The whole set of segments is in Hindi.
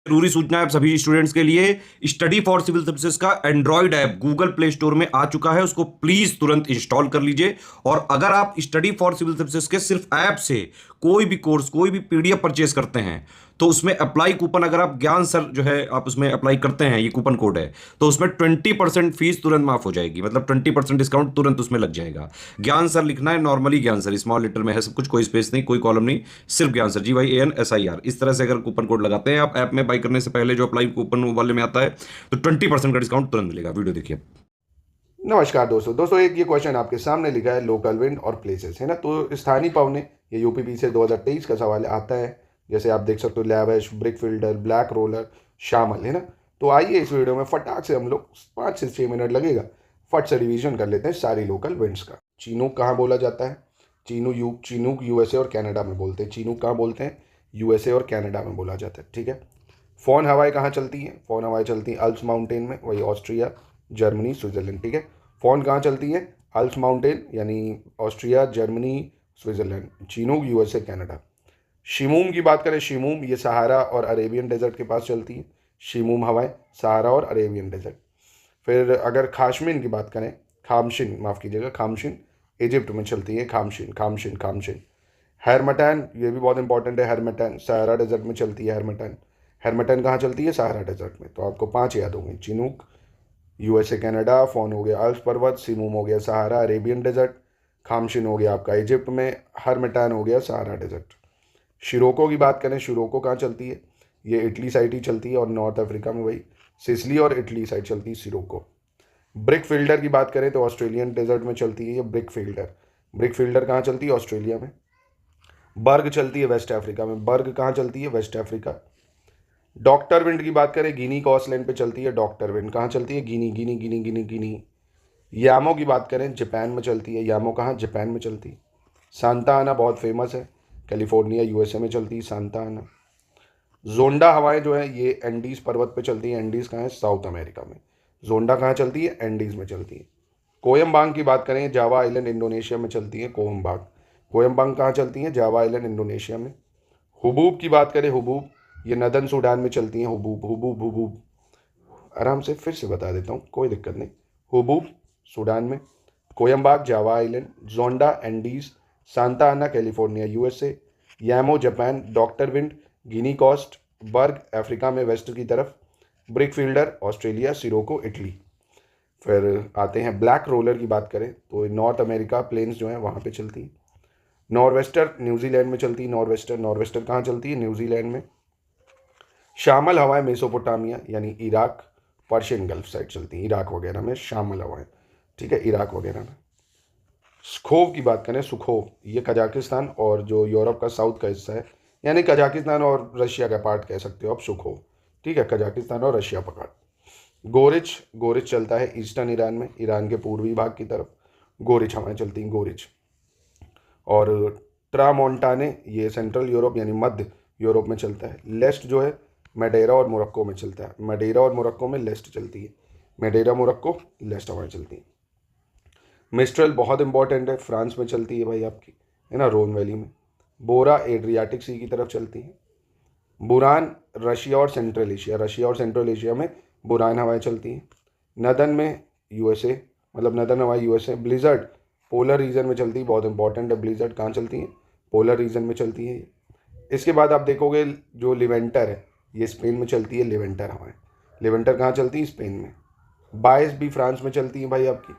जरूरी सूचना है सभी स्टूडेंट्स के लिए। स्टडी फॉर सिविल सर्विसेज का Android app Google play store में आ चुका है, उसको प्लीज तुरंत इंस्टॉल कर लीजिए। और अगर आप स्टडी फॉर सिविल सर्विसेज के सिर्फ ऐप से कोई भी कोर्स, कोई भी पीडीएफ परचेस करते हैं, तो उसमें अप्लाई कूपन, अगर आप ज्ञान सर जो है आप उसमें अप्लाई करते हैं, ये कूपन कोड है, तो उसमें 20% फीस तुरंत माफ हो जाएगी। मतलब 20% डिस्काउंट तुरंत उसमें लग जाएगा। ज्ञान सर लिखना है, नॉर्मली ज्ञान सर स्मॉल लेटर में है सब कुछ, कोई स्पेस नहीं, कोई कॉलम नहीं, सिर्फ ज्ञान सर, GYANSIR। इस तरह से अगर कूपन कोड लगाते हैं आप ऐप में बाई करने से पहले, जो अप्लाई कूपन वाले में आता है, तो 20% का डिस्काउंट तुरंत मिलेगा। वीडियो देखिए। नमस्कार दोस्तों एक ये क्वेश्चन आपके सामने लिखा है लोकल विंड और प्लेसेस, है ना। तो स्थानीय पवने, ये यूपीपी से 2023 का सवाल आता है। जैसे आप देख सकते हो, lavish, brick fielder, black roller शामिल है ना। तो आइए इस वीडियो में फटाक से हम लोग 5 से 6 मिनट लगेगा, फट से रिवीजन कर लेते हैं सारी लोकल विंड्स का। चीनूक कहाँ बोला जाता है? चीनूक यूएसए और कनाडा में बोलते हैं। चीनूक कहाँ बोलते हैं? यूएसए और कनाडा में बोला जाता है, ठीक है। फोन हवाएं कहाँ चलती हैं? फोन हवाएं चलती हैं अल्प्स माउंटेन में, वही ऑस्ट्रिया, जर्मनी, स्विट्जरलैंड, ठीक है। फोन कहाँ चलती है? अल्प्स माउंटेन यानी Austria, Germany, Switzerland. Chinook USA, Canada. Simoom की बात करें, शिमूम ये सहारा और अरेबियन डेजर्ट के पास चलती है। शिमूम हवाएं सहारा और अरेबियन डेजर्ट। फिर अगर खाशमिन की बात करें, खामशिन, माफ़ कीजिएगा, खामशिन इजिप्ट में चलती है। खामशिन खामशिन खामशिन। हैरमटैन, ये भी बहुत इंपॉर्टेंट है, हैरमटैन सहारा डेजर्ट में चलती है। हैरमटैन हैरमटैन कहाँ चलती है? सहारा डेजर्ट में। तो आपको 5 याद होंगे। चिनूक यूएसए कनाडा, फोन हो गया अल्प्स पर्वत, सिमूम हो गया सहारा अरेबियन डेजर्ट, खामशिन हो गया आपका इजिप्ट में, हरमटान हो गया सहारा डेजर्ट। शिरोको की बात करें, शिरोको कहाँ चलती है? ये इटली साइड ही चलती है, और नॉर्थ अफ्रीका में वही सिसली और इटली साइड चलती है शिरोको। ब्रिक फिल्डर की बात करें तो ऑस्ट्रेलियन डेजर्ट में चलती है ये ब्रिक फिल्डर। ब्रिक फिल्डर कहाँ चलती है? ऑस्ट्रेलिया में। बर्ग चलती है वेस्ट अफ्रीका में। बर्ग कहाँ चलती है? Waste Africa. डॉक्टर विंड की बात करें, गिनी कॉस्टलैंड पे चलती है डॉक्टर विंड। कहाँ चलती है? गिनी गिनी गिनी गिनी गिनी। यामो की बात करें, जापान में चलती है। यामो कहाँ? जापान में चलती है। सांता आना बहुत फेमस है, कैलिफोर्निया यूएसए में चलती है सांता आना। जोंडा हवाएं जो है ये एंडीज पर्वत पे चलती है। एंडीज कहाँ है? साउथ अमेरिका में। जोंडा कहाँ चलती है? एंडीज में चलती है। कोयम्बांग की बात करें, जावा आइलैंड इंडोनेशिया में चलती है। कोयम्बांग कोयम्बांग कहाँ चलती है? जावा आइलैंड इंडोनेशिया में। हुबूब की बात करें, हुबूब ये नदन सूडान में चलती हैं। हुबूब हुबूब हुबूब, आराम से फिर से बता देता हूँ, कोई दिक्कत नहीं। हुबूब सूडान में, Koembang Java island, Zonda Andes, Santa Ana California USA, Yamo Japan, doctor wind Guinea coast, berg Africa में वेस्ट की तरफ, brickfielder Australia, sirocco Italy. फिर आते हैं ब्लैक रोलर की बात करें तो नॉर्थ अमेरिका प्लेन्स जो हैं वहाँ पे चलती है। नॉर्वेस्टर न्यूजीलैंड में चलती है। नॉर्वेस्टर कहाँ चलती है? न्यूजीलैंड में। शामल हवाएं मेसोपोटामिया यानी इराक, पर्शियन गल्फ साइड चलती हैं। इराक वगैरह में शामल हवाएं, ठीक है, इराक वगैरह में। सुखोव की बात करें, सुखोव ये कजाकिस्तान और जो यूरोप का साउथ का हिस्सा है, यानी कजाकिस्तान और रशिया का पार्ट कह सकते हो आप, सुखोव, ठीक है, कजाकिस्तान और रशिया का पार्ट। गोरिच, गोरिच चलता है ईस्टर्न ईरान में, ईरान के पूर्वी भाग की तरफ गोरिच हवाएं चलती हैं, गोरिच। और ट्रामोंटाने ये सेंट्रल यूरोप यानी मध्य यूरोप में चलता है। लेस्ट जो है मैडेरा और मोरक्को में चलता है। मैडेरा और मोरक्को में लेस्ट चलती है। मैडेरा मोरक्को लेस्ट हवाएं चलती हैं। मिस्ट्रल बहुत इंपॉर्टेंट है, फ्रांस में चलती है भाई आपकी, है ना, रोन वैली में। बोरा एड्रियाटिक सी की तरफ चलती है। बुरान रशिया और सेंट्रल एशिया, रशिया और सेंट्रल एशिया में बुरान हवाएं चलती हैं। नदन में यूएसए, मतलब नदन हवाएं यूएसए। ब्लिजर्ड पोलर रीजन में चलती है, बहुत इंपॉर्टेंट है। ब्लिजर्ड कहाँ चलती है? पोलर रीजन में चलती है। इसके बाद आप देखोगे जो लिवेंटर है ये स्पेन में चलती है, लिवेंटर हवाएं। लिवेंटर कहाँ चलती है? स्पेन में। बाइस भी फ्रांस में चलती है भाई आपकी।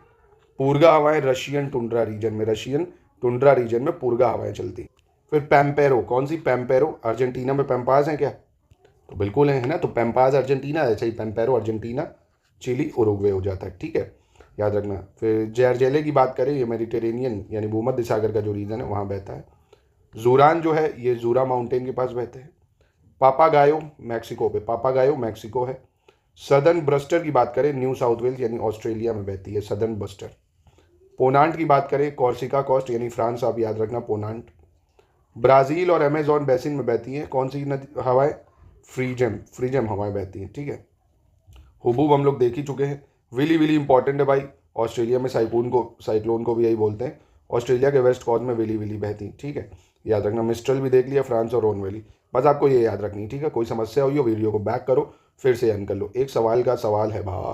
पूर्गा हवाएं रशियन टुंड्रा रीजन में, रशियन टुंड्रा रीजन में पूर्गा हवाएं चलती हैं। फिर पैम्पेरो, कौन सी? पैम्पेरो अर्जेंटीना में पैम्पाज है क्या? तो बिल्कुल है ना। तो पैम्पाज अर्जेंटीना, ऐसे ही पैम्पेरो अर्जेंटीना, चिली, उरुग्वे हो जाता है, ठीक है, याद रखना। फिर जैरजेले की बात करें, ये मेडिटेरेनियन यानी भूमध्य सागर का जो रीजन है वहाँ बहता है। जूरान जो है ये जूरा माउंटेन के पास बहते हैं। पापागायो मैक्सिको पे, पापागायो मैक्सिको है। सदर्न ब्रस्टर की बात करें, न्यू साउथ वेल्स यानी ऑस्ट्रेलिया में बहती है सदर्न ब्रस्टर। पोनांट की बात करें, कॉर्सिका कोस्ट यानी फ्रांस, आप याद रखना पोनांट। ब्राज़ील और अमेजोन बेसिन में बहती हैं कौन सी नदी हवाएं? फ्रीजम, फ्रीजम हवाएं बहती हैं, ठीक है। हुबूब हम लोग देख ही चुके हैं। विली विली इंपॉर्टेंट है भाई, ऑस्ट्रेलिया में साइक्लोन को भी यही बोलते हैं। ऑस्ट्रेलिया के वेस्ट कोस्ट में विली विली बहती, ठीक है, याद रखना। मिस्ट्रल भी देख लिया, फ्रांस और रोन वैली। बस आपको ये याद रखनी, ठीक है। कोई समस्या हुई हो वीडियो को बैक करो, फिर से अन कर लो। एक सवाल का सवाल है भाई।